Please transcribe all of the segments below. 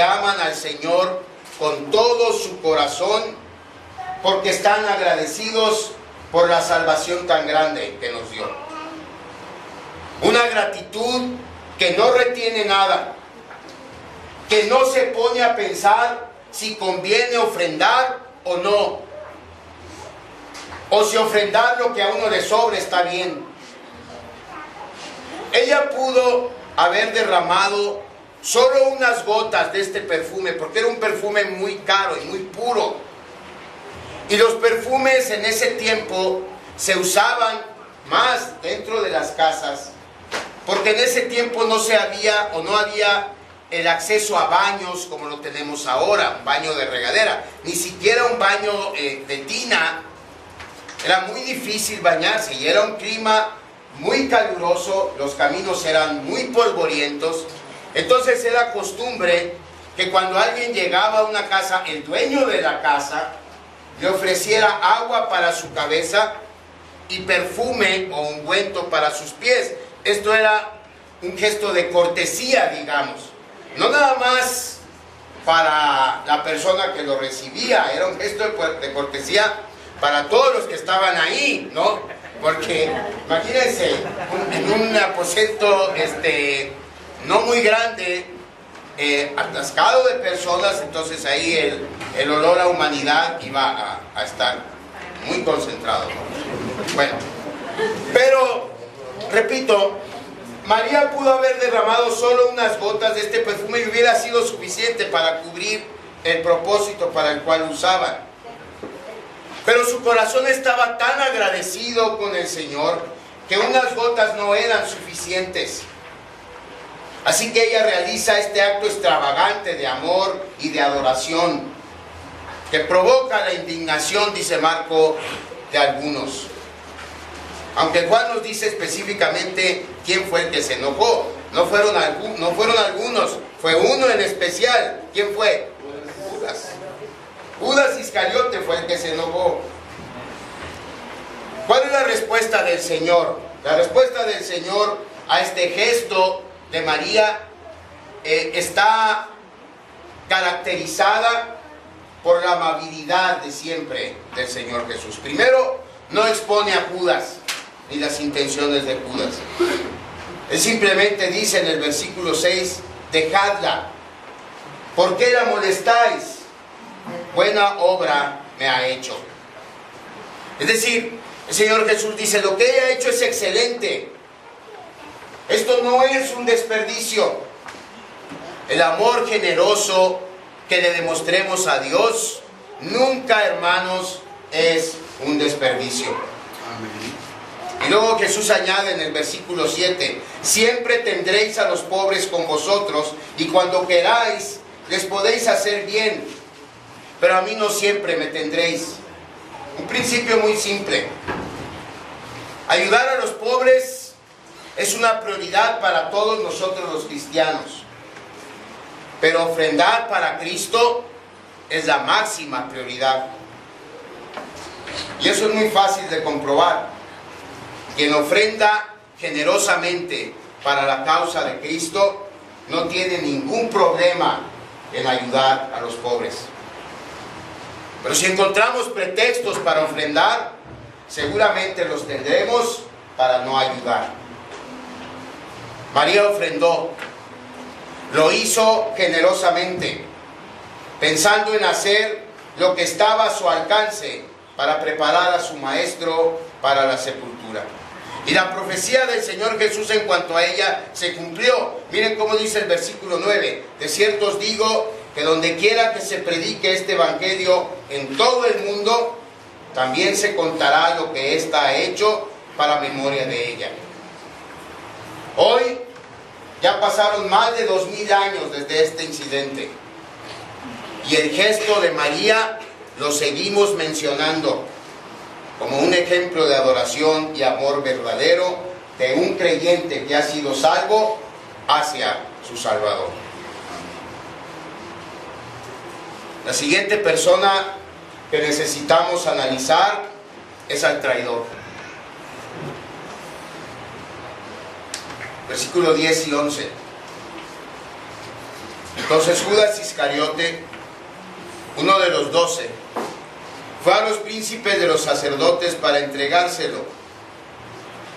aman al Señor con todo su corazón, porque están agradecidos por la salvación tan grande que nos dio. Una gratitud que no retiene nada, que no se pone a pensar si conviene ofrendar o no, o si ofrendar lo que a uno le sobre está bien. Ella pudo haber derramado solo unas gotas de este perfume, porque era un perfume muy caro y muy puro. Y los perfumes en ese tiempo se usaban más dentro de las casas, porque en ese tiempo no había el acceso a baños como lo tenemos ahora, un baño de regadera, ni siquiera un baño de tina. Era muy difícil bañarse y era un clima muy caluroso, los caminos eran muy polvorientos. Entonces era costumbre que cuando alguien llegaba a una casa, el dueño de la casa le ofreciera agua para su cabeza y perfume o ungüento para sus pies. Esto era un gesto de cortesía, digamos, no nada más para la persona que lo recibía, era un gesto de cortesía para todos los que estaban ahí, ¿no? Porque imagínense, en un aposento no muy grande, atascado de personas, entonces ahí el olor a humanidad iba a estar muy concentrado, ¿no? Bueno, pero repito, María pudo haber derramado solo unas gotas de este perfume y hubiera sido suficiente para cubrir el propósito para el cual usaban. Pero su corazón estaba tan agradecido con el Señor que unas gotas no eran suficientes. Así que ella realiza este acto extravagante de amor y de adoración que provoca la indignación, dice Marco, de algunos. Aunque Juan nos dice específicamente quién fue el que se enojó. No fueron algunos, fue uno en especial. ¿Quién fue? Judas. Judas Iscariote fue el que se enojó. ¿Cuál es la respuesta del Señor? La respuesta del Señor a este gesto de María está caracterizada por la amabilidad de siempre del Señor Jesús. Primero, no expone a Judas ni las intenciones de Judas. Él simplemente dice en el versículo 6, dejadla. ¿Por qué la molestáis? Buena obra me ha hecho. Es decir, el Señor Jesús dice, lo que ella ha hecho es excelente. Esto no es un desperdicio. El amor generoso que le demostremos a Dios nunca, hermanos, es un desperdicio. Amén. Y luego Jesús añade en el versículo 7, siempre tendréis a los pobres con vosotros y cuando queráis les podéis hacer bien, pero a mí no siempre me tendréis. Un principio muy simple. Ayudar a los pobres es una prioridad para todos nosotros los cristianos. Pero ofrendar para Cristo es la máxima prioridad. Y eso es muy fácil de comprobar. Quien ofrenda generosamente para la causa de Cristo no tiene ningún problema en ayudar a los pobres. Pero si encontramos pretextos para ofrendar, seguramente los tendremos para no ayudar. María ofrendó, lo hizo generosamente, pensando en hacer lo que estaba a su alcance para preparar a su maestro para la sepultura. Y la profecía del Señor Jesús en cuanto a ella se cumplió. Miren cómo dice el versículo 9. De cierto os digo que donde quiera que se predique este evangelio en todo el mundo, también se contará lo que ésta ha hecho para memoria de ella. Hoy ya pasaron más de 2000 años desde este incidente. Y el gesto de María lo seguimos mencionando como un ejemplo de adoración y amor verdadero de un creyente que ha sido salvo hacia su Salvador. La siguiente persona que necesitamos analizar es al traidor. Versículo 10 y 11. Entonces Judas Iscariote, uno de los 12, fue a los príncipes de los sacerdotes para entregárselo.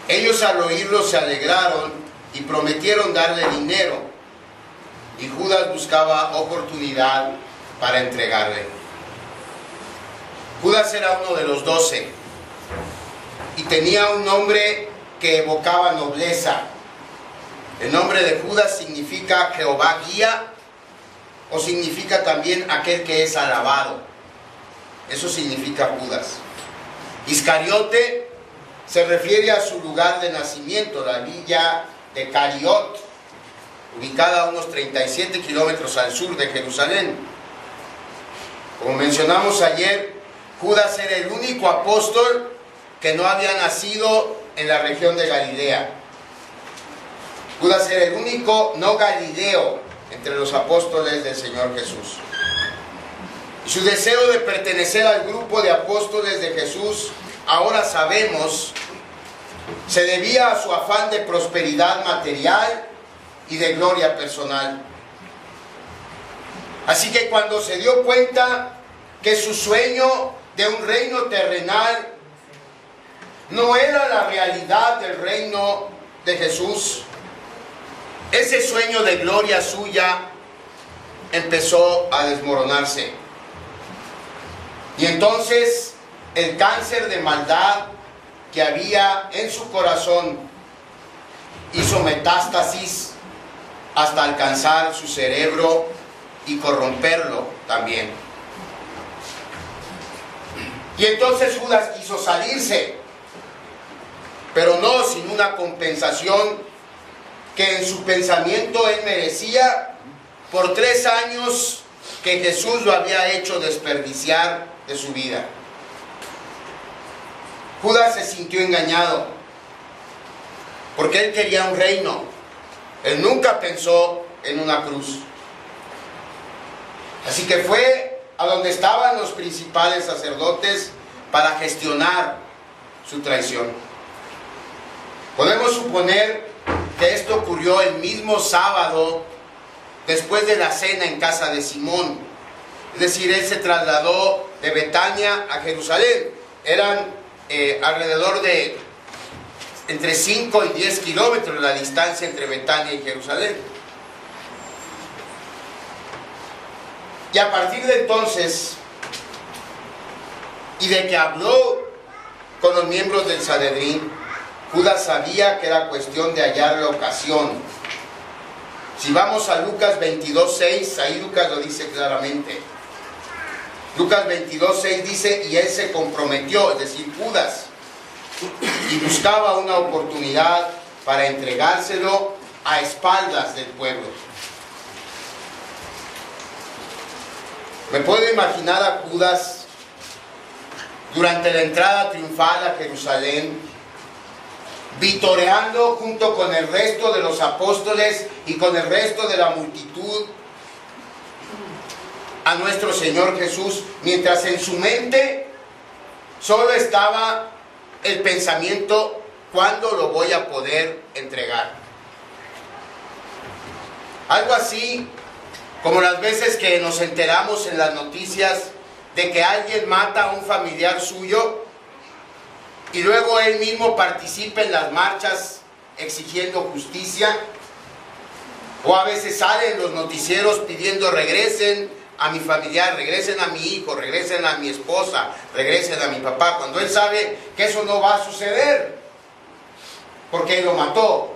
Ellos al oírlo se alegraron y prometieron darle dinero, y Judas buscaba oportunidad para entregarle. Judas era uno de los 12 y tenía un nombre que evocaba nobleza. El nombre de Judas significa Jehová guía, o significa también aquel que es alabado. Eso significa Judas. Iscariote se refiere a su lugar de nacimiento, la villa de Cariot, ubicada a unos 37 kilómetros al sur de Jerusalén. Como mencionamos ayer, Judas era el único apóstol que no había nacido en la región de Galilea. Judas era el único no galileo entre los apóstoles del Señor Jesús. Y su deseo de pertenecer al grupo de apóstoles de Jesús, ahora sabemos, se debía a su afán de prosperidad material y de gloria personal. Así que cuando se dio cuenta que su sueño de un reino terrenal no era la realidad del reino de Jesús, ese sueño de gloria suya empezó a desmoronarse. Y entonces el cáncer de maldad que había en su corazón hizo metástasis hasta alcanzar su cerebro y corromperlo también. Y entonces Judas quiso salirse, pero no sin una compensación que en su pensamiento él merecía por 3 años que Jesús lo había hecho desperdiciar de su vida. Judas se sintió engañado porque él quería un reino. Él nunca pensó en una cruz. Así que fue a donde estaban los principales sacerdotes para gestionar su traición. Podemos suponer que esto ocurrió el mismo sábado después de la cena en casa de Simón. Es decir, él se trasladó de Betania a Jerusalén. Eran alrededor de entre 5 y 10 kilómetros la distancia entre Betania y Jerusalén. Y a partir de entonces, y de que habló con los miembros del Sanedrín, Judas sabía que era cuestión de hallar la ocasión. Si vamos a Lucas 22:6, ahí Lucas lo dice claramente. Lucas 22:6 dice, y él se comprometió, es decir, Judas, y buscaba una oportunidad para entregárselo a espaldas del pueblo. Me puedo imaginar a Judas durante la entrada triunfal a Jerusalén, vitoreando junto con el resto de los apóstoles y con el resto de la multitud a nuestro Señor Jesús, mientras en su mente solo estaba el pensamiento: ¿cuándo lo voy a poder entregar? Algo así como las veces que nos enteramos en las noticias de que alguien mata a un familiar suyo y luego él mismo participa en las marchas exigiendo justicia, o a veces sale en los noticieros pidiendo: regresen a mi familiar, regresen a mi hijo, regresen a mi esposa, regresen a mi papá, cuando él sabe que eso no va a suceder porque él lo mató.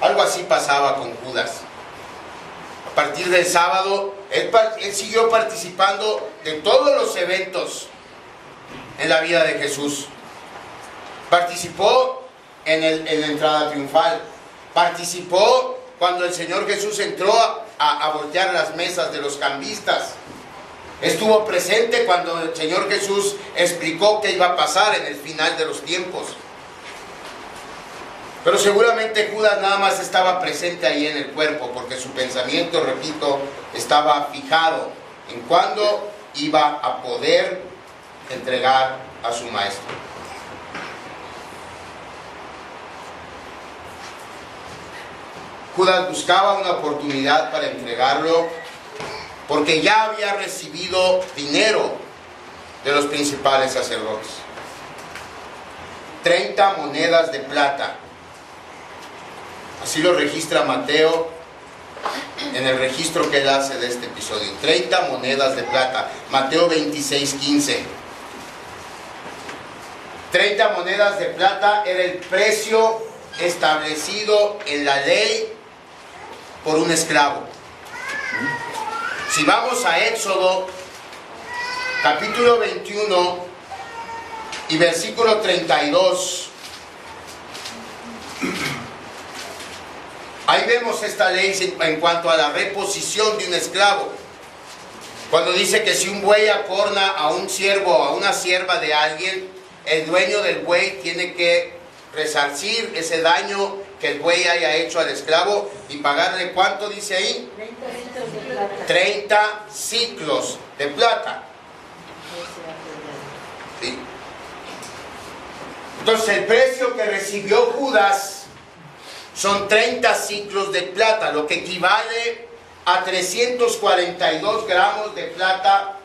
Algo así pasaba con Judas. A partir del sábado, él siguió participando de todos los eventos en la vida de Jesús. Participó en la entrada triunfal. Participó cuando el Señor Jesús entró a voltear las mesas de los cambistas. Estuvo presente cuando el Señor Jesús explicó qué iba a pasar en el final de los tiempos. Pero seguramente Judas nada más estaba presente ahí en el cuerpo, porque su pensamiento, repito, estaba fijado en cuándo iba a poder entregar a su maestro. Judas buscaba una oportunidad para entregarlo porque ya había recibido dinero de los principales sacerdotes. 30 monedas de plata. Así lo registra Mateo en el registro que él hace de este episodio. 30 monedas de plata. Mateo 26:15. 30 monedas de plata era el precio establecido en la ley por un esclavo. Si vamos a Éxodo, capítulo 21 y versículo 32, ahí vemos esta ley en cuanto a la reposición de un esclavo. Cuando dice que si un buey acorna a un siervo o a una sierva de alguien, el dueño del buey tiene que resarcir ese daño que el buey haya hecho al esclavo y pagarle, ¿cuánto dice ahí? 30 ciclos de plata. ¿Sí? Entonces el precio que recibió Judas son 30 ciclos de plata, lo que equivale a 342 gramos de plata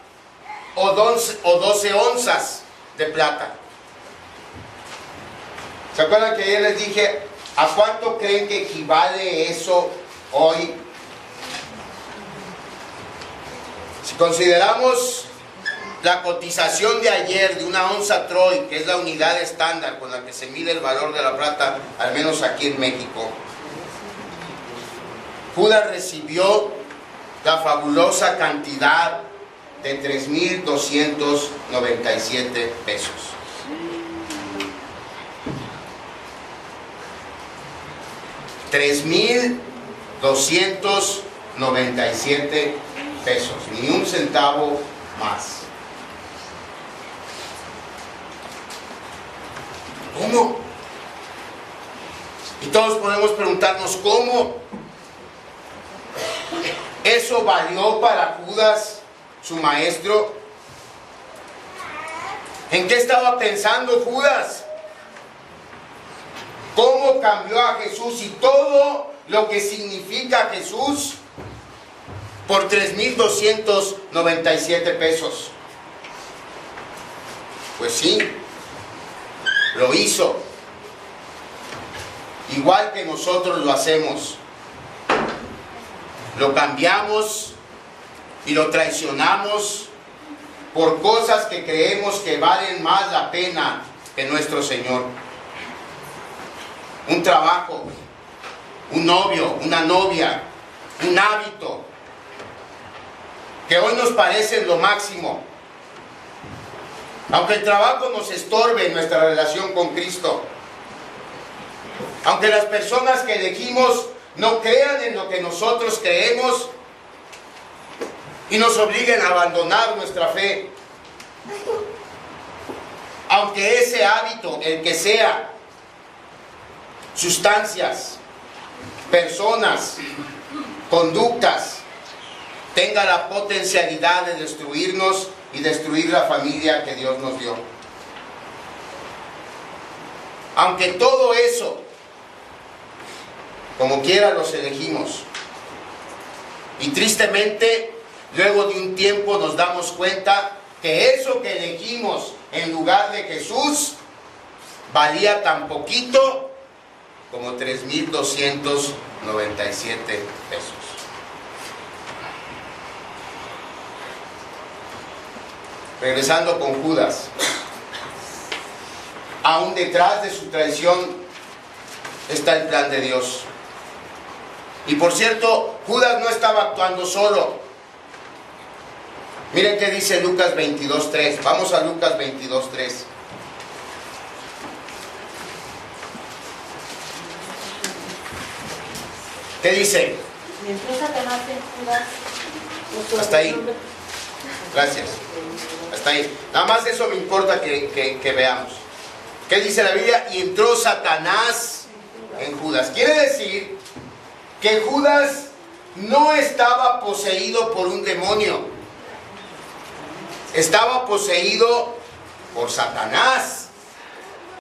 o 12 onzas de plata. ¿Se acuerdan que ayer les dije a cuánto creen que equivale eso hoy? Si consideramos la cotización de ayer de una onza Troy, que es la unidad estándar con la que se mide el valor de la plata, al menos aquí en México, Judas recibió la fabulosa cantidad de 3,297 pesos. $3,297 pesos, ni un centavo más. ¿Cómo? Y todos podemos preguntarnos, ¿cómo? ¿Eso valió para Judas, su maestro? ¿En qué estaba pensando Judas? ¿Cómo cambió a Jesús y todo lo que significa Jesús por 3,297 pesos? Pues sí, lo hizo. Igual que nosotros lo hacemos. Lo cambiamos y lo traicionamos por cosas que creemos que valen más la pena que nuestro Señor. Un trabajo, un novio, una novia, un hábito, que hoy nos parece lo máximo. Aunque el trabajo nos estorbe en nuestra relación con Cristo, aunque las personas que elegimos no crean en lo que nosotros creemos y nos obliguen a abandonar nuestra fe, aunque ese hábito, el que sea, sustancias, personas, conductas, tenga la potencialidad de destruirnos y destruir la familia que Dios nos dio. Aunque todo eso, como quiera, los elegimos. Y tristemente, luego de un tiempo nos damos cuenta que eso que elegimos en lugar de Jesús valía tan poquito como 3,297 pesos. Regresando con Judas, aún detrás de su traición está el plan de Dios. Y por cierto, Judas no estaba actuando solo. Miren qué dice Lucas 22:3. Vamos a Lucas 22:3. ¿Qué dice? Hasta ahí. Gracias. Hasta ahí. Nada más eso me importa que veamos. ¿Qué dice la Biblia? Y entró Satanás en Judas. Quiere decir que Judas no estaba poseído por un demonio. Estaba poseído por Satanás.